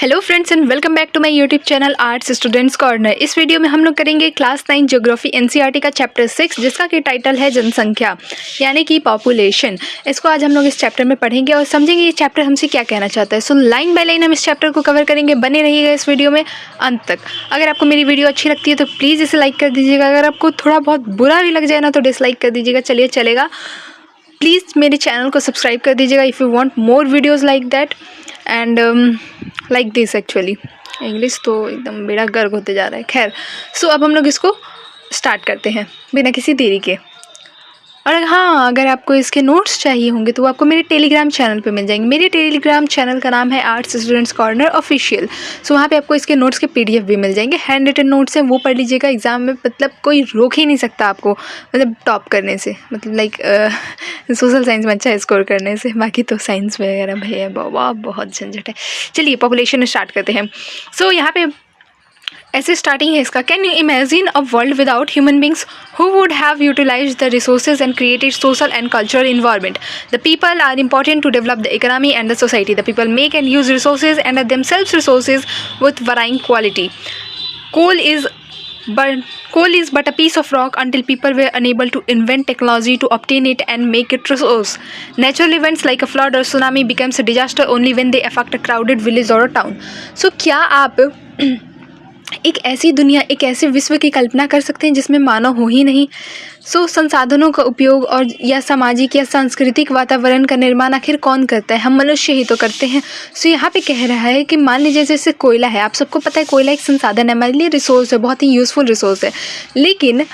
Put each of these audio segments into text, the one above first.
Hello friends and welcome back to my YouTube channel arts students corner. इस वीडियो में हम लोग करेंगे क्लास 9 ज्योग्राफी एनसीईआरटी का चैप्टर 6 जिसका कि टाइटल है जनसंख्या यानी कि पॉपुलेशन। इसको आज हम लोग इस चैप्टर में पढ़ेंगे और समझेंगे ये चैप्टर हमसे क्या कहना चाहता है। सो लाइन बाय लाइन हम इस चैप्टर को कवर करेंगे, बने रहिएगा इस वीडियो में अंत तक। अगर आपको मेरी वीडियो अच्छी लगती है तो प्लीज़ इसे लाइक कर दीजिएगा। अगर आपको थोड़ा बहुत बुरा भी लग जाए ना तो डिसलाइक कर दीजिएगा, चलिए चलेगा। प्लीज़ मेरे चैनल को सब्सक्राइब कर दीजिएगा if you want more videos like that and like this. Actually English तो एकदम बेड़ा गर्क होते जा रहा है। खैर सो अब हम लोग इसको स्टार्ट करते हैं बिना किसी देरी के। और हाँ, अगर आपको इसके नोट्स चाहिए होंगे तो वो आपको मेरे टेलीग्राम चैनल पे मिल जाएंगे। मेरे टेलीग्राम चैनल का नाम है आर्ट्स स्टूडेंट्स कॉर्नर ऑफिशियल। सो वहाँ पे आपको इसके नोट्स के पीडीएफ भी मिल जाएंगे। हैंड रिटन नोट्स हैं, वो पढ़ लीजिएगा। एग्ज़ाम में मतलब कोई रोक ही नहीं सकता आपको, मतलब टॉप करने से, मतलब लाइक सोशल साइंस में अच्छा स्कोर करने से। बाकी तो साइंस वगैरह भैया बाबा बहुत झंझट है। चलिए पॉपुलेशन स्टार्ट करते हैं। सो यहाँ पे ऐसे स्टार्टिंग है इसका। Can you imagine a world without human beings who would have utilise the resources and created social and cultural environment. The people are important to develop the economy and the society. The people make and use resources and themselves resources with varying quality. Coal is but a piece of rock until people were unable to invent technology to obtain it and make it resource. Natural events like a flood or tsunami becomes a disaster only when they affect a crowded village or a town. So क्या आप एक ऐसी दुनिया, एक ऐसे विश्व की कल्पना कर सकते हैं जिसमें मानव हो ही नहीं? संसाधनों का उपयोग और या सामाजिक या सांस्कृतिक वातावरण का निर्माण आखिर कौन करता है? हम मनुष्य ही तो करते हैं। यहाँ पे कह रहा है कि मान लीजिए जैसे कोयला है, आप सबको पता है कोयला एक संसाधन है, हमारे लिए रिसोर्स है, बहुत ही यूज़फुल रिसोर्स है। लेकिन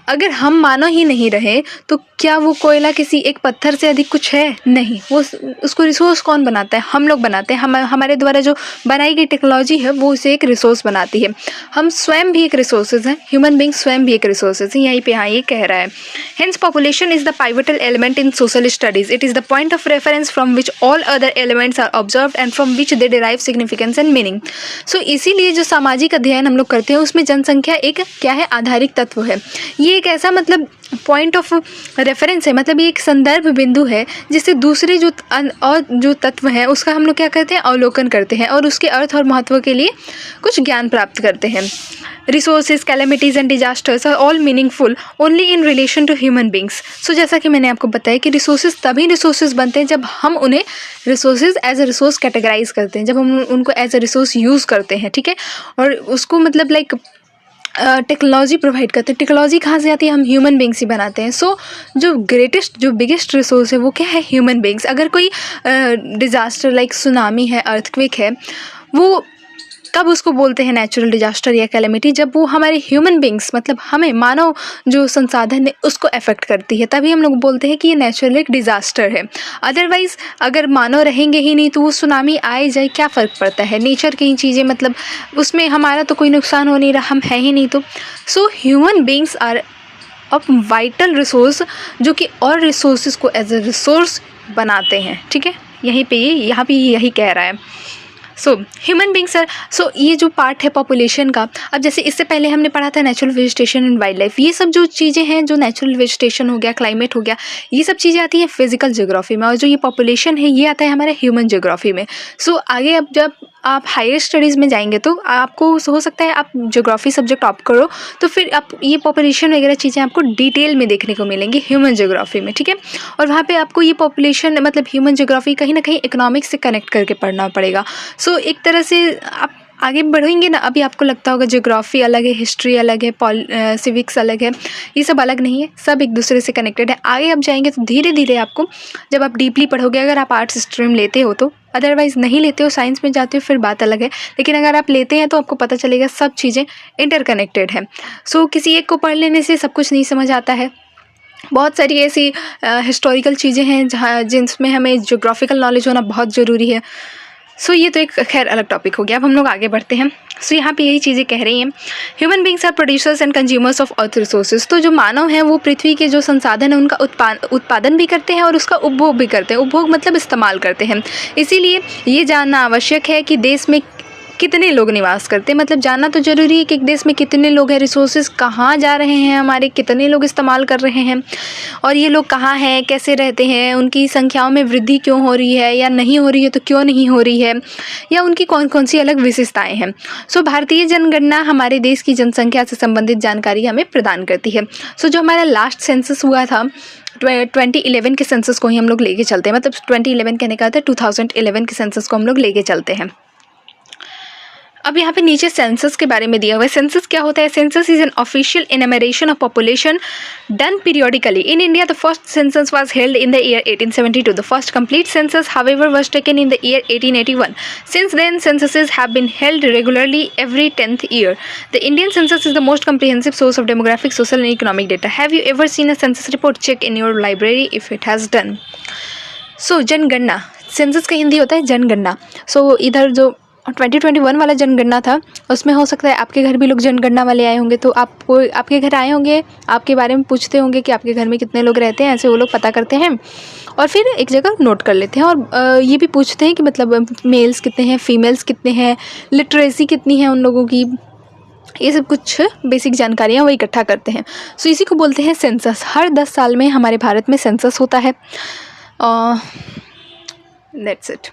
अगर हम मानव ही नहीं रहे तो क्या वो कोयला किसी एक पत्थर से अधिक कुछ है? नहीं। वो उसको रिसोर्स कौन बनाता है? हम लोग बनाते हैं। हमारे द्वारा जो बनाई गई टेक्नोलॉजी है वो उसे एक रिसोर्स बनाती है। हम स्वयं भी एक रिसोर्सेज हैं, ह्यूमन बींग स्वयं भी एक रिसोर्सेज हैं। यहीं पे हाँ ये कह रहा है। Hence population is the pivotal element in social studies. It is the point of reference from which all other elements are observed and from which they derive significance and meaning. So इसीलिए जो सामाजिक अध्ययन हम लोग करते हैं उसमें जनसंख्या एक क्या है? आधारिक तत्व है। ये एक ऐसा मतलब पॉइंट ऑफ रेफरेंस है, मतलब ये एक संदर्भ बिंदु है जिससे दूसरे जो तत्व हैं उसका हम लोग क्या करते हैं? अवलोकन करते हैं और उसके अर्थ और महत्व के लिए कुछ ज्ञान प्राप्त करते हैं। Resources, calamities and disasters are all meaningful only in relation to human beings. So जैसा कि मैंने आपको बताया कि रिसोर्सेज तभी रिसोर्सेज बनते हैं जब हम उन्हें resources as a resource categorise करते हैं, जब हम उनको एज अ रिसोर्स यूज़ करते हैं। ठीक है, और उसको मतलब लाइक टेक्नोलॉजी प्रोवाइड करते हैं। टेक्नोलॉजी कहाँ से आती है? हम ह्यूमन बींग्स ही बनाते हैं। सो जो ग्रेटेस्ट, जो बिगेस्ट रिसोर्स है वो क्या है? Human beings. अगर कोई डिज़ास्टर लाइक सुनामी है, अर्थक्वेक है, वो कब उसको बोलते हैं नेचुरल डिजास्टर या कैलेमिटी? जब वो हमारे ह्यूमन बींग्स मतलब हमें मानव जो संसाधन है उसको अफेक्ट करती है, तभी हम लोग बोलते हैं कि ये नेचुरल एक डिज़ास्टर है। अदरवाइज़ अगर मानव रहेंगे ही नहीं तो वो सुनामी आए जाए क्या फ़र्क पड़ता है? नेचर की चीज़ें, मतलब उसमें हमारा तो कोई नुकसान हो नहीं रहा, हम हैं ही नहीं तो। So human beings are a vital resource जो कि और रिसोर्सेज को एज अ रिसोर्स बनाते हैं। ठीक है, यहाँ पे यही कह रहा है। सो ह्यूमन बींग्स आर, सो ये जो पार्ट है पॉपुलेशन का, अब जैसे इससे पहले हमने पढ़ा था natural vegetation and wild life. ये सब जो चीज़ें हैं, जो नेचुरल वेजिटेशन हो गया, क्लाइमेट हो गया, ये सब चीज़ें आती हैं फिजिकल ज्योग्राफी में, और जो ये पॉपुलेशन है ये आता है हमारे ह्यूमन ज्योग्राफी में। सो आगे अब जब आप हायर स्टडीज़ में जाएंगे तो आपको हो सकता है आप ज्योग्राफी सब्जेक्ट ऑप्ट करो तो फिर आप ये पॉपुलेशन वगैरह चीज़ें आपको डिटेल में देखने को मिलेंगी ह्यूमन ज्योग्राफी में। ठीक है, और वहाँ पे आपको ये पॉपुलेशन मतलब ह्यूमन ज्योग्राफी कहीं ना कहीं इकोनॉमिक्स से कनेक्ट करके पढ़ना पड़ेगा। सो एक तरह से आप आगे बढ़ेंगे ना, अभी आपको लगता होगा ज्योग्राफी अलग है, हिस्ट्री अलग है, सिविक्स अलग है, ये सब अलग नहीं है, सब एक दूसरे से कनेक्टेड है। आगे आप जाएंगे तो धीरे धीरे आपको, जब आप डीपली पढ़ोगे, अगर आप आर्ट्स स्ट्रीम लेते हो तो, अदरवाइज़ नहीं लेते हो, साइंस में जाते हो फिर बात अलग है, लेकिन अगर आप लेते हैं तो आपको पता चलेगा सब चीज़ें इंटरकनेक्टेड हैं। सो किसी एक को पढ़ लेने से सब कुछ नहीं समझ आता है। बहुत सारी ऐसी हिस्टोरिकल चीज़ें हैं जिसमें हमें ज्योग्राफिकल नॉलेज होना बहुत ज़रूरी है। सो ये तो एक खैर अलग टॉपिक हो गया। अब हम लोग आगे बढ़ते हैं। सो यहाँ पे यही चीज़ें कह रही हैं, human beings are producers and consumers of earth resources. तो जो मानव हैं वो पृथ्वी के जो संसाधन है उनका उत्पादन भी करते हैं और उसका उपभोग भी करते हैं। उपभोग मतलब इस्तेमाल करते हैं। इसीलिए ये जानना आवश्यक है कि देश में कितने लोग निवास करते हैं। मतलब जानना तो ज़रूरी है कि एक देश में कितने लोग हैं, रिसोर्सेज कहाँ जा रहे हैं, हमारे कितने लोग इस्तेमाल कर रहे हैं, और ये लोग कहाँ हैं, कैसे रहते हैं, उनकी संख्याओं में वृद्धि क्यों हो रही है या नहीं हो रही है तो क्यों नहीं हो रही है, या उनकी कौन कौन सी अलग विशेषताएँ हैं। सो भारतीय जनगणना हमारे देश की जनसंख्या से संबंधित जानकारी हमें प्रदान करती है। सो जो हमारा लास्ट सेंसस हुआ था 2011 के सेंसस को ही हम लोग लेके चलते हैं। मतलब 2011 कहने का था 2011 के सेंसस को हम लोग लेके चलते हैं। अब यहाँ पे नीचे सेंसस के बारे में दिया हुआ है। सेंसस क्या होता है? Census is an official enumeration of population done periodically in India. The first census was held in the year 1872. The first complete census however was taken in the year 1881. Since then censuses have been held regularly every 10th year. The Indian census is the most comprehensive source of demographic, social and economic data. Have you ever seen a census report? Check in your library if it has done. So जनगणना, census का हिंदी होता है जनगणना। सो इधर जो 2021 वाला जनगणना था उसमें हो सकता है आपके घर भी लोग जनगणना वाले आए होंगे, तो आपको आपके घर आए होंगे, आपके बारे में पूछते होंगे कि आपके घर में कितने लोग रहते हैं, ऐसे वो लोग पता करते हैं और फिर एक जगह नोट कर लेते हैं। और ये भी पूछते हैं कि मतलब मेल्स कितने हैं, फीमेल्स कितने हैं, लिटरेसी कितनी है उन लोगों की, ये सब कुछ बेसिक जानकारियाँ वो इकट्ठा करते हैं। सो इसी को बोलते हैं सेंसस। हर 10 साल में हमारे भारत में सेंसस होता है। That's it.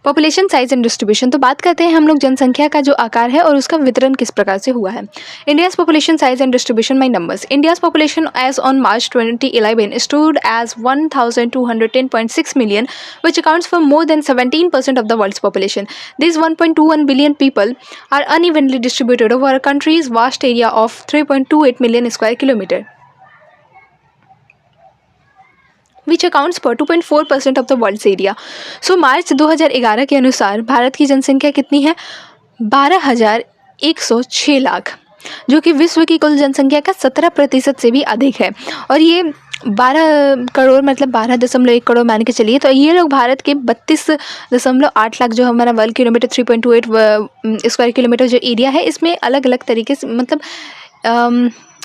Population size and distribution. तो बात करते हैं हम लोग जनसंख्या का जो आकार है और उसका वितरण किस प्रकार से हुआ है। India's population size and distribution by numbers. India's population as on March 2011 stood as 1,210.6 million, which accounts for more than 17% of the world's population. These 1.21 billion people are unevenly distributed over a country's vast area of 3.28 million square kilometer, which accounts for 2.4% of the world's area. So मार्च 2011 के अनुसार भारत की जनसंख्या कितनी है? 12,106 लाख, जो कि विश्व की कुल जनसंख्या का 17% से भी अधिक है। और ये 12 करोड़ मतलब 12.1 करोड़ मान के चलिए, तो ये लोग भारत के 32.8 लाख जो हमारा वर्ग किलोमीटर 3.28 स्क्वायर किलोमीटर जो एरिया है, इसमें अलग अलग तरीके से मतलब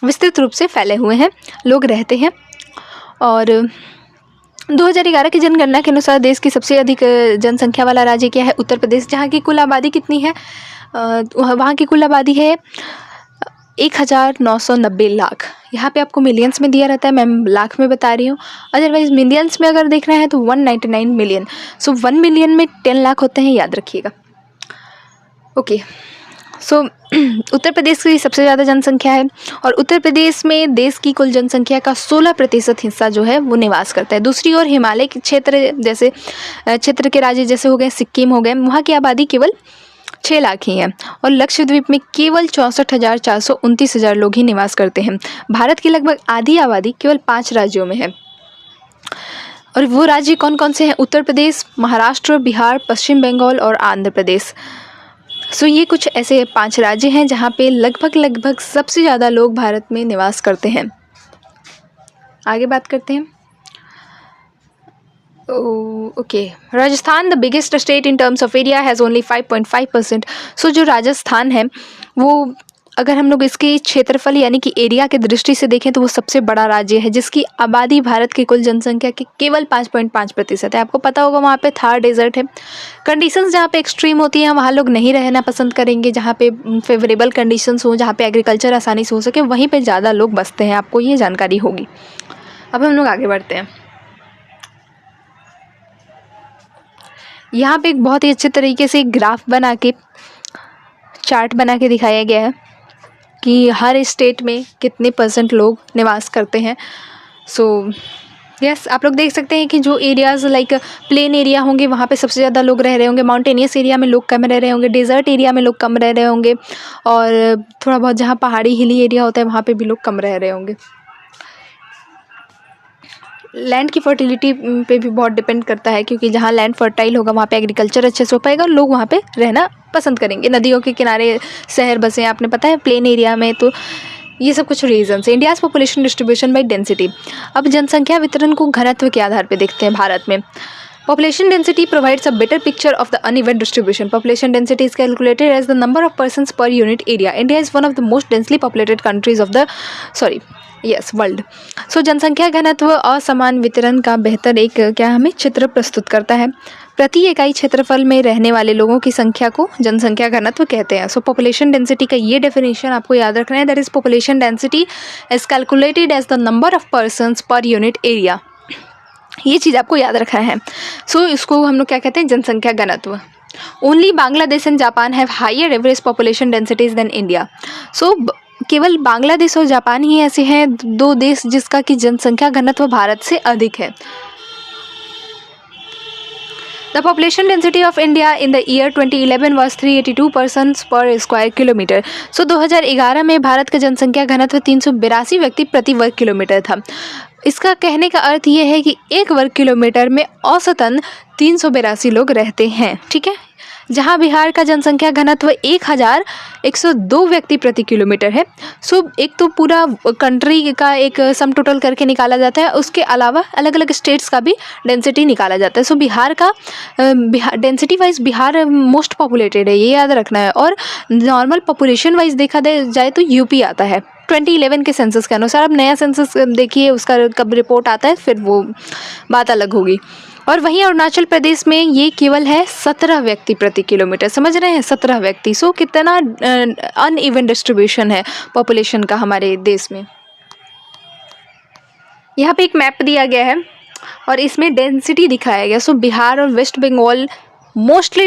विस्तृत रूप से फैले हुए हैं, लोग रहते हैं। और 2011 की जनगणना के अनुसार देश की सबसे अधिक जनसंख्या वाला राज्य क्या है? उत्तर प्रदेश, जहाँ की कुल आबादी कितनी है? वहाँ की कुल आबादी है 1,990 लाख। यहाँ पे आपको मिलियंस में दिया रहता है, मैं लाख में बता रही हूँ। अदरवाइज मिलियंस में अगर देखना है तो 199 मिलियन। सो 1 मिलियन में 10 लाख होते हैं, याद रखिएगा। ओके, सो उत्तर प्रदेश की सबसे ज़्यादा जनसंख्या है और उत्तर प्रदेश में देश की कुल जनसंख्या का 16% हिस्सा जो है वो निवास करता है। दूसरी ओर हिमालय के क्षेत्र जैसे क्षेत्र के राज्य जैसे हो गए सिक्किम हो गए, वहाँ की आबादी केवल 6 लाख ही है और लक्षद्वीप में केवल 64,429 लोग ही निवास करते हैं। भारत की लगभग आधी आबादी केवल 5 राज्यों में है और वो राज्य कौन कौन से हैं? उत्तर प्रदेश, महाराष्ट्र, बिहार, पश्चिम बंगाल और आंध्र प्रदेश। सो ये कुछ ऐसे 5 राज्य हैं जहाँ पे लगभग सबसे ज़्यादा लोग भारत में निवास करते हैं। आगे बात करते हैं। Okay, Rajasthan the biggest state in terms of area has only 5.5%। सो जो राजस्थान है वो अगर हम लोग इसके क्षेत्रफल यानी कि एरिया की दृष्टि से देखें तो वो सबसे बड़ा राज्य है, जिसकी आबादी भारत की कुल जनसंख्या की केवल 5.5% है। आपको पता होगा वहाँ पे थार डेजर्ट है। कंडीशंस जहाँ पे एक्सट्रीम होती हैं वहाँ लोग नहीं रहना पसंद करेंगे, जहाँ पे फेवरेबल कंडीशंस हो, जहाँ पे एग्रीकल्चर आसानी से हो सके, वहीं पे ज़्यादा लोग बसते हैं। आपको ये जानकारी होगी। अब हम लोग आगे बढ़ते हैं। यहाँ पे एक बहुत ही अच्छे तरीके से ग्राफ बना के चार्ट बना के दिखाया गया है कि हर स्टेट में कितने % लोग निवास करते हैं। सो यस, आप लोग देख सकते हैं कि जो एरियाज़ लाइक प्लेन एरिया होंगे वहाँ पे सबसे ज़्यादा लोग रह रहे होंगे, माउंटेनियस एरिया में लोग कम रह रहे होंगे, डेजर्ट एरिया में लोग कम रह रहे होंगे और थोड़ा बहुत जहाँ पहाड़ी हिली एरिया होता है वहाँ पे भी लोग कम रह रहे होंगे। लैंड की फर्टिलिटी पे भी बहुत डिपेंड करता है, क्योंकि जहाँ लैंड फर्टाइल होगा वहाँ पे एग्रीकल्चर अच्छे से हो पाएगा और लोग वहाँ पे रहना पसंद करेंगे। नदियों के किनारे शहर बसे हैं, आपने पता है प्लेन एरिया में, तो ये सब कुछ रीजन्स है। India's population distribution by density. अब जनसंख्या वितरण को घनत्व के आधार पर देखते हैं भारत में। Population density provides a better picture of the uneven distribution. Population density is calculated as the number of persons per unit area. India is one of the most densely populated countries of the world. So जनसंख्या घनत्व असमान वितरण का बेहतर एक क्या हमें चित्र प्रस्तुत करता है। प्रति इकाई क्षेत्रफल में रहने वाले लोगों की संख्या को जनसंख्या घनत्व कहते हैं। सो पॉपुलेशन डेंसिटी का ये डेफिनेशन आपको याद रखना है, that is population density is calculated as the number of persons per unit area. ये चीज़ आपको याद रखना है। सो इसको हम लोग क्या कहते हैं, जनसंख्या घनत्व। Only Bangladesh and Japan have higher average population densities than India. So केवल बांग्लादेश और जापान ही ऐसे हैं दो देश जिसका कि जनसंख्या घनत्व भारत से अधिक है। The population density of India in the year 2011 was 382 persons per square kilometer. So 2011 में भारत का जनसंख्या घनत्व 382 व्यक्ति प्रति वर्ग किलोमीटर था। इसका कहने का अर्थ ये है कि एक वर्ग किलोमीटर में औसतन 382 लोग रहते हैं, ठीक है। जहां बिहार का जनसंख्या घनत्व 1102 व्यक्ति प्रति किलोमीटर है। सो एक तो पूरा कंट्री का एक सम टोटल करके निकाला जाता है, उसके अलावा अलग अलग स्टेट्स का भी डेंसिटी निकाला जाता है। सो बिहार का density wise Bihar most populated है, ये याद रखना है। और नॉर्मल पॉपुलेशन वाइज देखा जाए तो यूपी आता है 2011 के सेंसस के अनुसार। अब नया सेंसस देखिए उसका कब रिपोर्ट आता है, फिर वो बात अलग होगी। और वहीं अरुणाचल प्रदेश में ये केवल है 17 व्यक्ति प्रति किलोमीटर, समझ रहे हैं, 17 व्यक्ति। सो कितना अनइवन डिस्ट्रीब्यूशन है पॉपुलेशन का हमारे देश में। यहाँ पे एक मैप दिया गया है और इसमें डेंसिटी दिखाया गया। सो बिहार और West Bengal most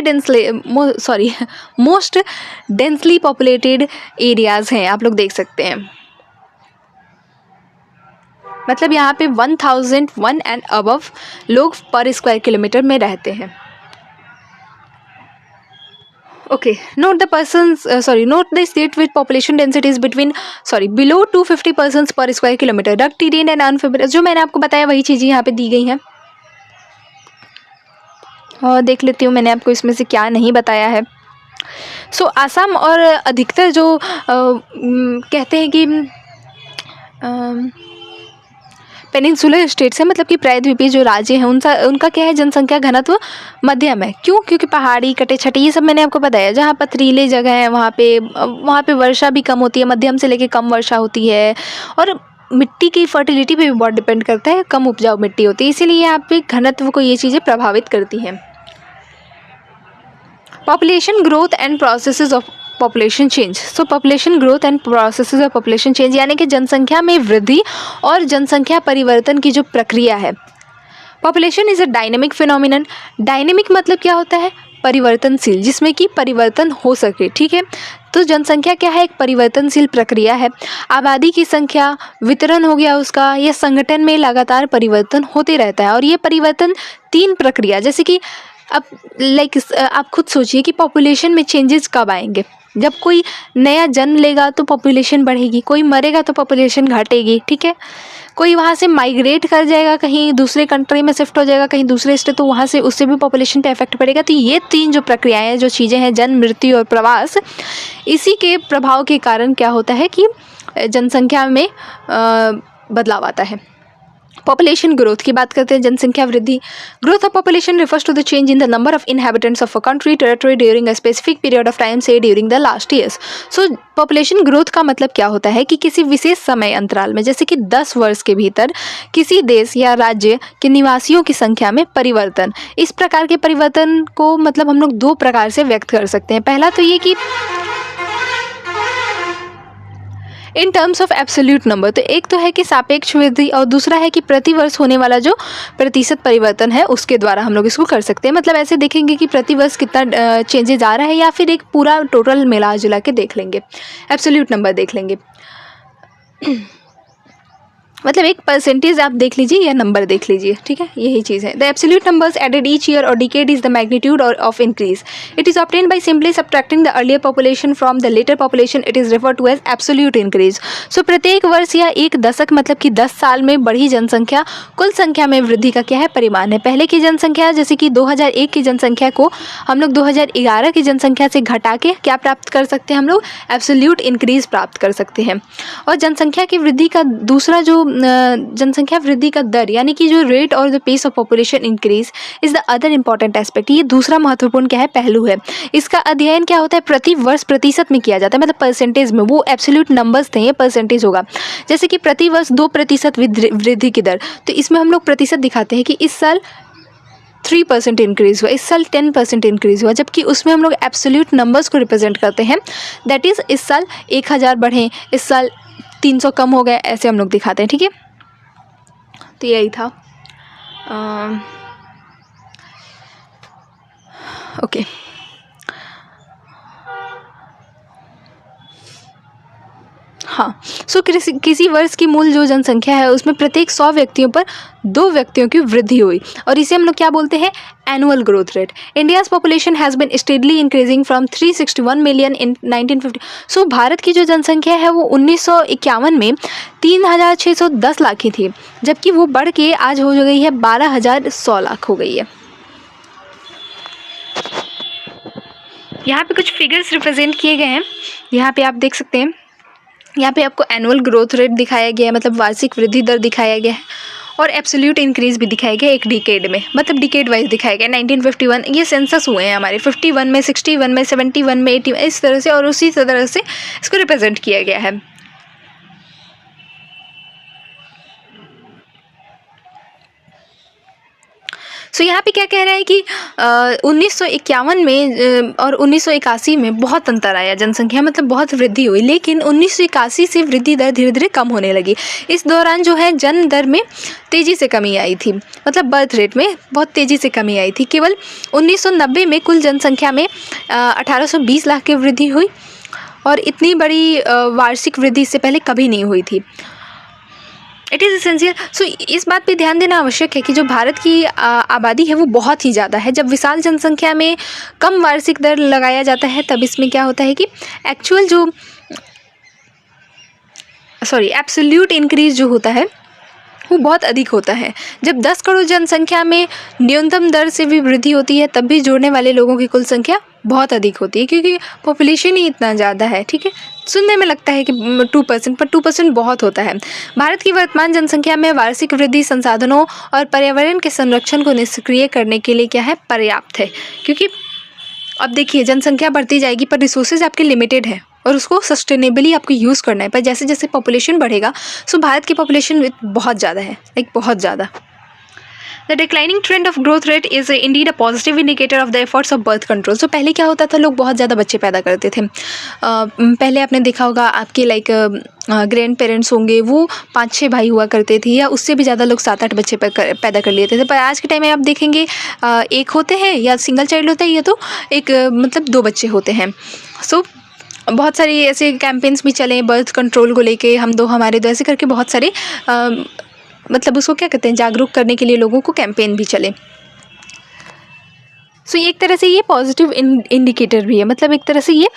densely populated areas हैं, आप लोग देख सकते हैं। मतलब यहाँ पे 1001 एंड अबव लोग पर स्क्वायर किलोमीटर में रहते हैं। Okay, note the state with population densities below 250 persons per square kilometre. Duck terrain and unfavourable, जो मैंने आपको बताया वही चीज़ें यहाँ पे दी गई हैं। और देख लेती हूँ मैंने आपको इसमें से क्या नहीं बताया है। सो असम और अधिकतर जो कहते हैं कि पेनिनसुलर स्टेट्स है, मतलब कि प्रायद्वीपीय जो राज्य हैं उनका क्या है, जनसंख्या घनत्व मध्यम है। क्यों? क्योंकि पहाड़ी कटे छटे ये सब मैंने आपको बताया। जहाँ पथरीले जगह हैं वहाँ पे वर्षा भी कम होती है, मध्यम से लेके कम वर्षा होती है। और मिट्टी की फर्टिलिटी पे भी बहुत डिपेंड करता है, कम उपजाऊ मिट्टी होती है, इसीलिए यहाँ पे घनत्व को ये चीज़ें प्रभावित करती हैं। Population growth and processes of population change. So population growth and processes of population change यानी कि जनसंख्या में वृद्धि और जनसंख्या परिवर्तन की जो प्रक्रिया है। Population is a dynamic phenomenon. Dynamic मतलब क्या होता है, परिवर्तनशील, जिसमें कि परिवर्तन हो सके, ठीक है। तो जनसंख्या क्या है, एक परिवर्तनशील प्रक्रिया है। आबादी की संख्या, वितरण हो गया उसका, या संगठन में लगातार परिवर्तन होते रहता है। और ये परिवर्तन 3 प्रक्रिया, जैसे कि अब आप खुद सोचिए कि पॉपुलेशन में चेंजेस कब आएंगे। जब कोई नया जन्म लेगा तो पॉपुलेशन बढ़ेगी, कोई मरेगा तो पॉपुलेशन घटेगी, ठीक है। कोई वहाँ से माइग्रेट कर जाएगा, कहीं दूसरे कंट्री में शिफ्ट हो जाएगा, कहीं दूसरे स्टेट, तो वहाँ से उससे भी पॉपुलेशन पे इफेक्ट पड़ेगा। तो ये 3 जो प्रक्रियाएं, जो चीज़ें हैं, जन्म, मृत्यु और प्रवास, इसी के प्रभाव के कारण क्या होता है कि जनसंख्या में बदलाव आता है। पॉपुलेशन ग्रोथ की बात करते हैं, जनसंख्या वृद्धि। Growth of population refers to the change in the number of inhabitants of a country territory during a specific period of time, say during the last years. So population growth का मतलब क्या होता है कि किसी विशेष समय अंतराल में, जैसे कि 10 वर्ष के भीतर किसी देश या राज्य के निवासियों की संख्या में परिवर्तन। इस प्रकार के परिवर्तन को मतलब हम लोग 2 प्रकार से व्यक्त कर सकते हैं। पहला तो ये कि in terms of absolute number, तो एक तो है कि सापेक्ष वृद्धि और दूसरा है कि प्रतिवर्ष होने वाला जो प्रतिशत परिवर्तन है उसके द्वारा हम लोग इसको कर सकते हैं। मतलब ऐसे देखेंगे कि प्रतिवर्ष कितना चेंजेज आ रहा है, या फिर एक पूरा टोटल मिला जुला के देख लेंगे, एब्सोल्यूट नंबर देख लेंगे। मतलब एक परसेंटेज आप देख लीजिए या नंबर देख लीजिए, ठीक है, यही चीज़ है। The absolute numbers added each year or decade is the magnitude of increase. It is obtained by simply subtracting the earlier population from the latter population. It is referred to as absolute increase. So प्रत्येक वर्ष या एक दशक, मतलब कि 10 साल में बढ़ी जनसंख्या कुल संख्या में वृद्धि का क्या है, परिमाण है। पहले की जनसंख्या, जैसे कि 2001 की जनसंख्या को हम लोग 2011 की जनसंख्या से घटा के क्या प्राप्त कर सकते हैं, हम लोग एब्सोल्यूट इंक्रीज प्राप्त कर सकते हैं। और जनसंख्या की वृद्धि का दूसरा जो जनसंख्या वृद्धि का दर, यानी कि जो रेट और the pace of population increase is the other important aspect. ये दूसरा महत्वपूर्ण क्या है, पहलू है। इसका अध्ययन क्या होता है, प्रति वर्ष प्रतिशत में किया जाता है, मतलब परसेंटेज में। वो एब्सोल्यूट नंबर्स थे, ये परसेंटेज होगा। जैसे कि प्रति वर्ष 2% वृद्धि की दर, तो इसमें हम लोग प्रतिशत दिखाते हैं कि इस साल 3% इंक्रीज़ हुआ, इस साल 10% इंक्रीज़ हुआ, जबकि उसमें हम लोग एब्सोल्यूट नंबर्स को रिप्रेजेंट करते हैं। दैट इज़ इस साल 1000 बढ़े, इस साल 300 कम हो गए, ऐसे हम लोग दिखाते हैं। ठीक है, तो यही था। ओके, हाँ। सो किसी वर्ष की मूल जो जनसंख्या है उसमें प्रत्येक 100 व्यक्तियों पर 2 व्यक्तियों की वृद्धि हुई, और इसे हम लोग क्या बोलते हैं, annual growth rate. India's population has been steadily increasing from 361 million in 1950। सो भारत की जो जनसंख्या है वो 1951 में 3610 लाख की थी, जबकि वो बढ़ के आज हो गई है 12100 लाख हो गई है। यहाँ पे कुछ फिगर्स रिप्रेजेंट किए गए हैं, यहाँ पे आप देख सकते हैं। यहाँ पे आपको एनुअल ग्रोथ रेट दिखाया गया है, मतलब वार्षिक वृद्धि दर दिखाया गया है, और एब्सोल्यूट इंक्रीज़ भी दिखाया गया एक डिकेड में, मतलब डिकेड वाइज दिखाया गया। 1951 ये सेंसस हुए हैं हमारे, 51 में, 61 में, 71 में, 80 में, इस तरह से, और उसी तरह से इसको रिप्रेजेंट किया गया है। सो यहाँ पे क्या कह रहा है कि 1951 में और 1981 में बहुत अंतर आया, जनसंख्या मतलब बहुत वृद्धि हुई, लेकिन 1981 से वृद्धि दर धीरे धीरे कम होने लगी। इस दौरान जो है जन्म दर में तेज़ी से कमी आई थी, मतलब बर्थ रेट में बहुत तेज़ी से कमी आई थी। केवल 1990 में कुल जनसंख्या में 1820 लाख की वृद्धि हुई, और इतनी बड़ी वार्षिक वृद्धि इससे पहले कभी नहीं हुई थी। It is essential. सो इस बात पे ध्यान देना आवश्यक है कि जो भारत की आबादी है वो बहुत ही ज़्यादा है। जब विशाल जनसंख्या में कम वार्षिक दर लगाया जाता है तब इसमें क्या होता है कि एब्सोल्यूट इंक्रीज जो होता है वो बहुत अधिक होता है। जब 10 करोड़ जनसंख्या में न्यूनतम दर से भी वृद्धि होती है तब भी जोड़ने वाले लोगों की कुल संख्या बहुत अधिक होती है, क्योंकि पॉपुलेशन ही इतना ज़्यादा है। ठीक है, सुनने में लगता है कि 2%, पर 2% बहुत होता है। भारत की वर्तमान जनसंख्या में वार्षिक वृद्धि संसाधनों और पर्यावरण के संरक्षण को निष्क्रिय करने के लिए क्या है, पर्याप्त है। क्योंकि अब देखिए जनसंख्या बढ़ती जाएगी पर रिसोर्सेज आपके लिमिटेड है, और उसको सस्टेनेबली आपको यूज़ करना है। पर जैसे जैसे पॉपुलेशन बढ़ेगा, सो भारत की पॉपुलेशन बहुत ज़्यादा है, बहुत ज़्यादा। The declining trend of growth rate is indeed a positive indicator of the efforts of birth control. So पहले क्या होता था, लोग बहुत ज़्यादा बच्चे पैदा करते थे। पहले आपने देखा होगा आपके ग्रैंड पेरेंट्स होंगे, वो 5-6 भाई हुआ करते थे, या उससे भी ज़्यादा लोग 7-8 बच्चे पैदा कर लेते थे। पर आज के टाइम में आप देखेंगे एक होते हैं, या सिंगल चाइल्ड होता है, या तो एक मतलब 2 बच्चे होते हैं। सो बहुत सारी ऐसे कैंपेन्स भी चले बर्थ कंट्रोल को लेके, हम 2 हमारे 2, ऐसे करके बहुत सारे मतलब उसको क्या कहते हैं, जागरूक करने के लिए लोगों को कैंपेन भी चले। सो एक तरह से ये पॉजिटिव इंडिकेटर भी है, मतलब एक तरह से ये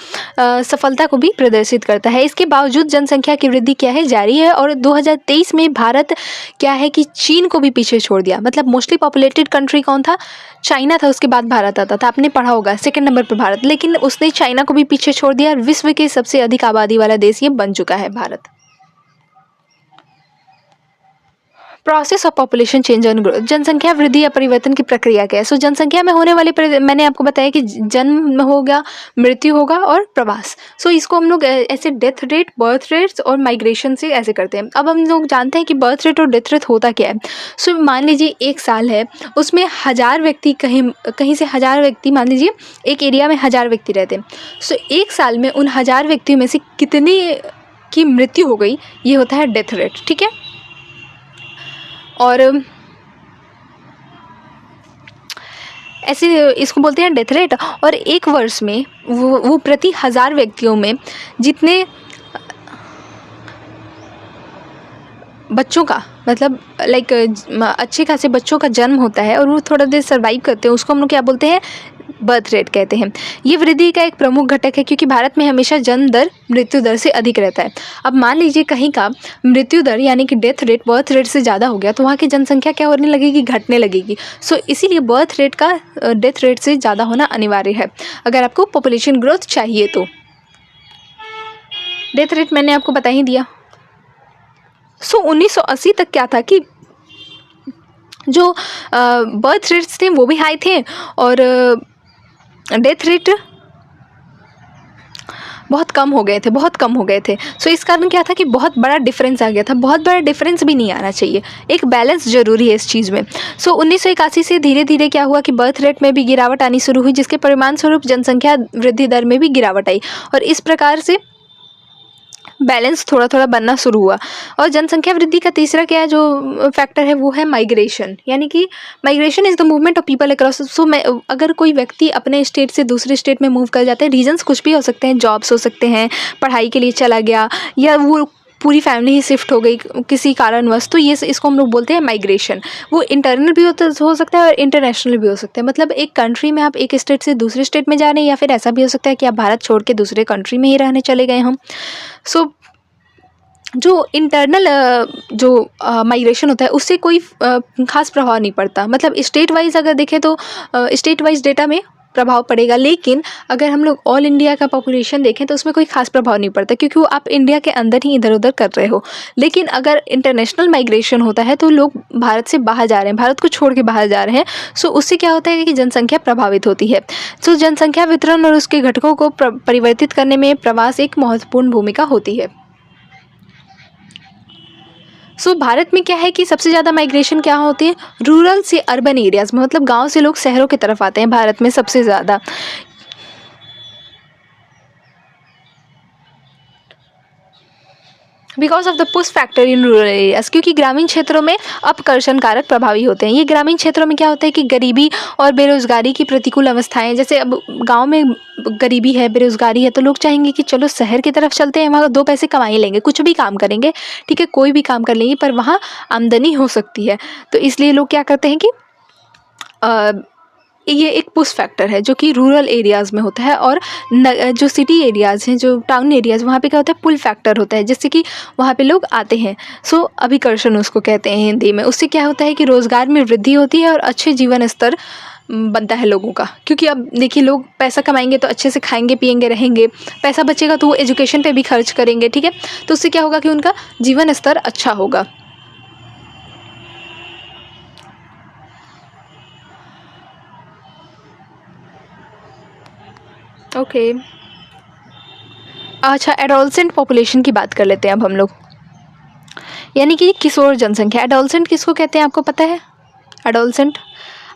सफलता को भी प्रदर्शित करता है। इसके बावजूद जनसंख्या की वृद्धि क्या है, जारी है, और 2023 में भारत क्या है कि चीन को भी पीछे छोड़ दिया। मतलब मोस्टली पॉपुलेटेड कंट्री कौन था, चाइना था, उसके बाद भारत आता था। आपने पढ़ा होगा 2nd नंबर पर भारत, लेकिन उसने चाइना को भी पीछे छोड़ दिया, और विश्व के सबसे अधिक आबादी वाला देश ये बन चुका है Bharat. Process of population change and growth, जनसंख्या वृद्धि या परिवर्तन की प्रक्रिया क्या है। सो जनसंख्या में होने वाले मैंने आपको बताया कि जन्म होगा, मृत्यु होगा और प्रवास। सो इसको हम लोग ऐसे डेथ रेट, बर्थ रेट्स और माइग्रेशन से ऐसे करते हैं। अब हम लोग जानते हैं कि बर्थ रेट और डेथ रेट होता क्या है। सो मान लीजिए 1 साल है, उसमें 1000 व्यक्ति, कहीं से 1000 व्यक्ति, मान लीजिए एक एरिया में 1000 व्यक्ति रहते हैं। सो 1 साल में उन 1000 व्यक्तियों में से कितने की मृत्यु हो गई, ये होता है डेथ रेट। ठीक है, और ऐसे इसको बोलते हैं डेथ रेट। और 1 वर्ष में वो प्रति 1000 व्यक्तियों में जितने बच्चों का, मतलब अच्छे खासे बच्चों का जन्म होता है और वो थोड़ा देर सर्वाइव करते हैं, उसको हम लोग क्या बोलते हैं, बर्थ रेट कहते हैं। ये वृद्धि का एक प्रमुख घटक है, क्योंकि भारत में हमेशा जन्म दर मृत्यु दर से अधिक रहता है। अब मान लीजिए कहीं का मृत्यु दर यानी कि डेथ रेट बर्थ रेट से ज़्यादा हो गया, तो वहाँ की जनसंख्या क्या होने लगेगी, घटने लगेगी। सो इसीलिए बर्थ रेट का डेथ रेट से ज़्यादा होना अनिवार्य है अगर आपको पॉपुलेशन ग्रोथ चाहिए तो। डेथ रेट मैंने आपको बता ही दिया। सो 1980 तक क्या था कि जो बर्थ रेट्स थे वो भी हाई थे, और डेथ रेट बहुत कम हो गए थे, बहुत कम हो गए थे। सो इस कारण क्या था कि बहुत बड़ा डिफरेंस आ गया था। बहुत बड़ा डिफरेंस भी नहीं आना चाहिए, एक बैलेंस ज़रूरी है इस चीज़ में। सो 1981 से धीरे धीरे क्या हुआ कि बर्थ रेट में भी गिरावट आनी शुरू हुई, जिसके परिणाम स्वरूप जनसंख्या वृद्धि दर में भी गिरावट आई, और इस प्रकार से बैलेंस थोड़ा थोड़ा बनना शुरू हुआ। और जनसंख्या वृद्धि का तीसरा क्या है जो फैक्टर है, वो है माइग्रेशन। यानी कि migration is the movement of people across. So मैं अगर कोई व्यक्ति अपने स्टेट से दूसरे स्टेट में मूव कर जाते हैं, रीजंस कुछ भी हो सकते हैं, जॉब्स हो सकते हैं, पढ़ाई के लिए चला गया, या वो पूरी फैमिली ही शिफ्ट हो गई किसी कारणवश, तो ये इसको हम लोग बोलते हैं माइग्रेशन। वो इंटरनल भी हो सकता है और इंटरनेशनल भी हो सकता है। मतलब एक कंट्री में आप एक स्टेट से दूसरे स्टेट में जा रहे हैं, या फिर ऐसा भी हो सकता है कि आप भारत छोड़ के दूसरे कंट्री में ही रहने चले गए हम। सो जो इंटरनल जो माइग्रेशन होता है उससे कोई ख़ास प्रभाव नहीं पड़ता। मतलब स्टेट वाइज अगर देखें तो स्टेट वाइज डेटा में प्रभाव पड़ेगा, लेकिन अगर हम लोग ऑल इंडिया का पॉपुलेशन देखें तो उसमें कोई खास प्रभाव नहीं पड़ता, क्योंकि वो आप इंडिया के अंदर ही इधर उधर कर रहे हो। लेकिन अगर इंटरनेशनल माइग्रेशन होता है तो लोग भारत से बाहर जा रहे हैं, भारत को छोड़ के बाहर जा रहे हैं। सो उससे क्या होता है कि जनसंख्या प्रभावित होती है। सो जनसंख्या वितरण और उसके घटकों को परिवर्तित करने में प्रवास एक महत्वपूर्ण भूमिका होती है। सो भारत में क्या है कि सबसे ज़्यादा माइग्रेशन क्या होती है, रूरल से अर्बन एरियाज़ में, मतलब गांव से लोग शहरों की तरफ आते हैं भारत में सबसे ज़्यादा। Because of the push factor in rural areas, क्योंकि ग्रामीण क्षेत्रों में अपकर्षण कारक प्रभावी होते हैं। ये ग्रामीण क्षेत्रों में क्या होता है कि गरीबी और बेरोजगारी की प्रतिकूल अवस्थाएं, जैसे अब गांव में गरीबी है, बेरोजगारी है, तो लोग चाहेंगे कि चलो शहर की तरफ चलते हैं, वहाँ 2 पैसे कमा ही लेंगे, कुछ भी काम करेंगे, ठीक है, कोई भी काम कर लेंगे, पर वहाँ आमदनी हो सकती है। तो इसलिए लोग क्या करते हैं कि ये एक पुश फैक्टर है जो कि रूरल एरियाज़ में होता है, और जो सिटी एरियाज़ हैं, जो टाउन एरियाज़, वहाँ पे क्या होता है, पुल फैक्टर होता है, जिससे कि वहाँ पे लोग आते हैं। सो अभिकर्षण उसको कहते हैं हिंदी में। उससे क्या होता है कि रोज़गार में वृद्धि होती है और अच्छे जीवन स्तर बनता है लोगों का, क्योंकि अब देखिए लोग पैसा कमाएंगे तो अच्छे से खाएंगे पिएंगे रहेंगे, पैसा बचेगा तो वो एजुकेशन पे भी खर्च करेंगे, ठीक है, तो उससे क्या होगा कि उनका जीवन स्तर अच्छा होगा। ओके अच्छा, एडोलसेंट पॉपुलेशन की बात कर लेते हैं अब हम लोग, यानी कि किशोर जनसंख्या। एडोलसेंट किसको कहते हैं आपको पता है? एडोलसेंट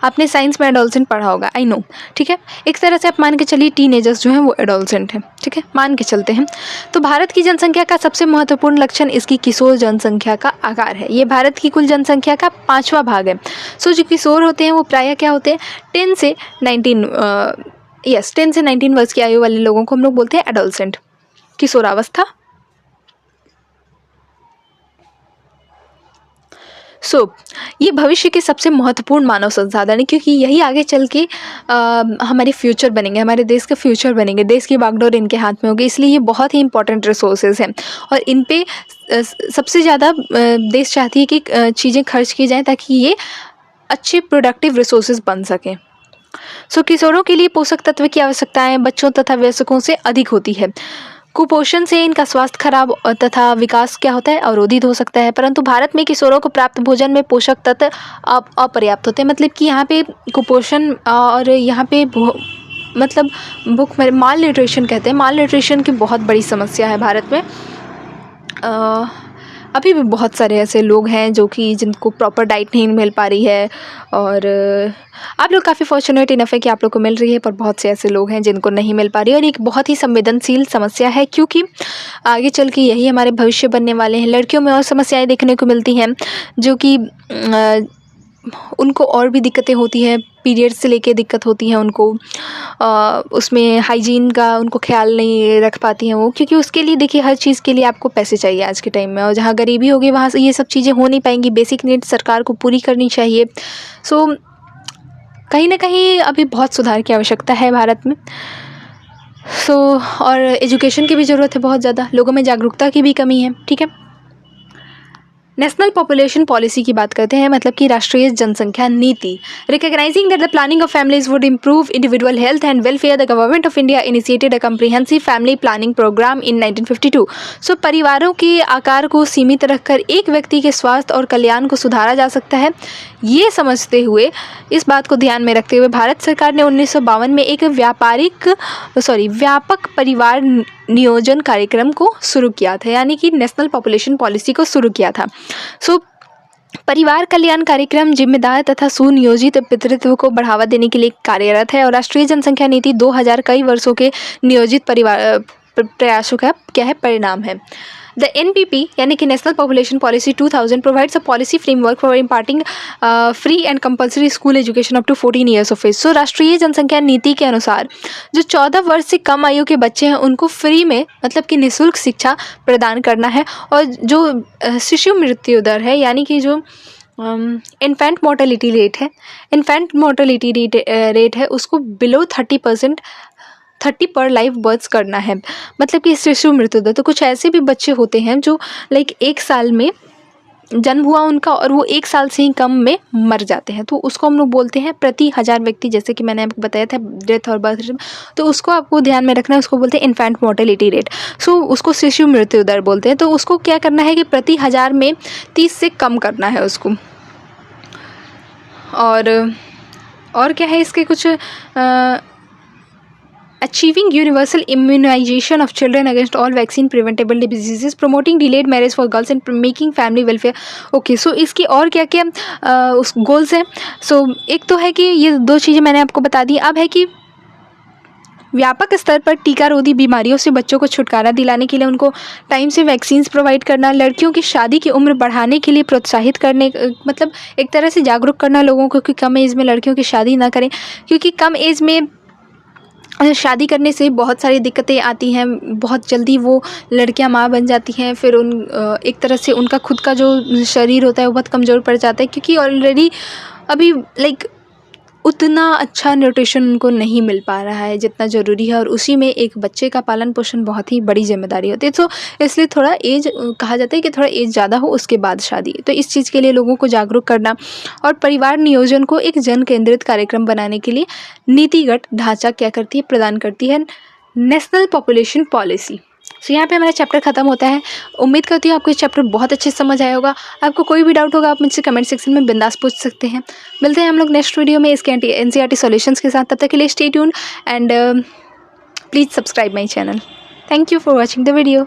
आपने साइंस में एडोलसेंट पढ़ा होगा, आई नो, ठीक है। एक तरह से आप मान के चलिए टीनेजर्स जो हैं वो एडोलसेंट हैं, ठीक है, मान के चलते हैं। तो भारत की जनसंख्या का सबसे महत्वपूर्ण लक्षण इसकी किशोर जनसंख्या का आकार है। ये भारत की कुल जनसंख्या का 5वां भाग है। सो जो किशोर होते हैं वो प्रायः क्या होते हैं, 10 से 19 वर्ष की आयु वाले लोगों को हम लोग बोलते हैं एडोलसेंट, किशोरावस्था। सो ये भविष्य के सबसे महत्वपूर्ण मानव संसाधन है, क्योंकि यही आगे चल के हमारे फ्यूचर बनेंगे, हमारे देश का फ्यूचर बनेंगे, देश की बागडोर इनके हाथ में होगी। इसलिए ये बहुत ही इंपॉर्टेंट रिसोर्सेज हैं, और इन पे सबसे ज़्यादा देश चाहती है कि चीज़ें खर्च की जाएँ ताकि ये अच्छे प्रोडक्टिव रिसोर्सेज बन सकें। सो किशोरों के लिए पोषक तत्व की आवश्यकताएं बच्चों तथा वयस्कों से अधिक होती है। कुपोषण से इनका स्वास्थ्य खराब तथा विकास क्या होता है, अवरोधित हो सकता है। परंतु भारत में किशोरों को प्राप्त भोजन में पोषक तत्व अपर्याप्त होते हैं। मतलब कि यहाँ पे कुपोषण और यहाँ पे मतलब भूख, माल न्यूट्रिशन कहते हैं, माल न्यूट्रिशन की बहुत बड़ी समस्या है भारत में। अभी भी बहुत सारे ऐसे लोग हैं जो कि जिनको प्रॉपर डाइट नहीं मिल पा रही है, और आप लोग काफ़ी फॉर्चुनेट इनफ है कि आप लोग को मिल रही है, पर बहुत से ऐसे लोग हैं जिनको नहीं मिल पा रही है, और एक बहुत ही संवेदनशील समस्या है, क्योंकि आगे चल के यही हमारे भविष्य बनने वाले हैं। लड़कियों में और समस्याएं देखने को मिलती हैं जो कि उनको और भी दिक्कतें होती हैं, पीरियड्स से लेके दिक्कत होती है उनको, उसमें हाइजीन का उनको ख्याल नहीं रख पाती हैं वो, क्योंकि उसके लिए देखिए हर चीज़ के लिए आपको पैसे चाहिए आज के टाइम में, और जहाँ गरीबी होगी वहाँ से ये सब चीज़ें हो नहीं पाएंगी। बेसिक नीड्स सरकार को पूरी करनी चाहिए। सो कहीं ना कहीं अभी बहुत सुधार की आवश्यकता है भारत में। सो और एजुकेशन की भी ज़रूरत है बहुत ज़्यादा, लोगों में जागरूकता की भी कमी है, ठीक है। नेशनल पॉपुलेशन पॉलिसी की बात करते हैं, मतलब कि राष्ट्रीय जनसंख्या नीति। Recognising that the planning of families would improve individual health and welfare, the government of India initiated a comprehensive family planning programme in 1952। So परिवारों के आकार को सीमित रखकर एक व्यक्ति के स्वास्थ्य और कल्याण को सुधारा जा सकता है, ये समझते हुए, इस बात को ध्यान में रखते हुए भारत सरकार ने 1952 में एक व्यापक परिवार नियोजन कार्यक्रम को शुरू किया था, यानी कि नेशनल पॉपुलेशन पॉलिसी को शुरू किया था। परिवार कल्याण कार्यक्रम जिम्मेदार तथा सुनियोजित पितृत्व को बढ़ावा देने के लिए कार्यरत है और राष्ट्रीय जनसंख्या नीति 2000 कई वर्षों के नियोजित परिवार प्रयासों का परिणाम है। द NPP यानी कि national population policy 2000 provides a policy framework for imparting free and compulsory school education up to 14 years of age. राष्ट्रीय जनसंख्या नीति के अनुसार जो 14 वर्ष से कम आयु के बच्चे हैं उनको फ्री में, मतलब कि निःशुल्क शिक्षा प्रदान करना है। और जो शिशु मृत्यु दर है, यानी कि जो इन्फेंट मोर्टेलिटी रेट है उसको बिलो 30 पर लाइफ बर्थ्स करना है, मतलब कि शिशु मृत्यु दर। तो कुछ ऐसे भी बच्चे होते हैं जो एक साल में जन्म हुआ उनका और वो 1 साल से ही कम में मर जाते हैं, तो उसको हम लोग बोलते हैं प्रति 1000 व्यक्ति, जैसे कि मैंने आपको बताया था डेथ और बर्थ, तो उसको आपको ध्यान में रखना है, उसको बोलते हैं इन्फेंट मोर्टेलिटी रेट। उसको शिशु मृत्यु दर बोलते हैं। तो उसको क्या करना है कि प्रति 1000 में 30 से कम करना है उसको। और क्या है इसके कुछ Achieving universal immunization of children against all vaccine preventable diseases, promoting delayed marriage for girls and making family welfare। Okay, इसकी और क्या क्या उस गोल्स हैं। एक तो है कि ये 2 चीज़ें मैंने आपको बता दी। अब है कि व्यापक स्तर पर टीका रोधी बीमारियों से बच्चों को छुटकारा दिलाने के लिए उनको टाइम से वैक्सीन्स प्रोवाइड करना, लड़कियों की शादी की उम्र बढ़ाने के लिए प्रोत्साहित करने, मतलब एक तरह से जागरूक करना लोगों को कि कम एज में लड़कियों की शादी ना करें, क्योंकि कम एज में शादी करने से बहुत सारी दिक्कतें आती हैं। बहुत जल्दी वो लड़कियां माँ बन जाती हैं, फिर एक तरह से उनका खुद का जो शरीर होता है वो बहुत कमज़ोर पड़ जाता है, क्योंकि ऑलरेडी अभी उतना अच्छा न्यूट्रिशन उनको नहीं मिल पा रहा है जितना ज़रूरी है, और उसी में एक बच्चे का पालन पोषण बहुत ही बड़ी जिम्मेदारी होती है। तो इसलिए थोड़ा एज कहा जाता है कि थोड़ा एज ज़्यादा हो उसके बाद शादी। तो इस चीज़ के लिए लोगों को जागरूक करना और परिवार नियोजन को एक जन केंद्रित कार्यक्रम बनाने के लिए नीतिगत ढांचा क्या करती है, प्रदान करती है नेशनल पॉपुलेशन पॉलिसी। यहाँ पे हमारा चैप्टर खत्म होता है। उम्मीद करती हूँ आपको इस चैप्टर बहुत अच्छे से समझ आया होगा। आपको कोई भी डाउट होगा आप मुझसे कमेंट सेक्शन में बिंदास पूछ सकते हैं। मिलते हैं हम लोग नेक्स्ट वीडियो में इसके NCERT सॉल्यूशंस के साथ। तब तक के लिए stay tuned and please subscribe my channel. Thank you for watching the video.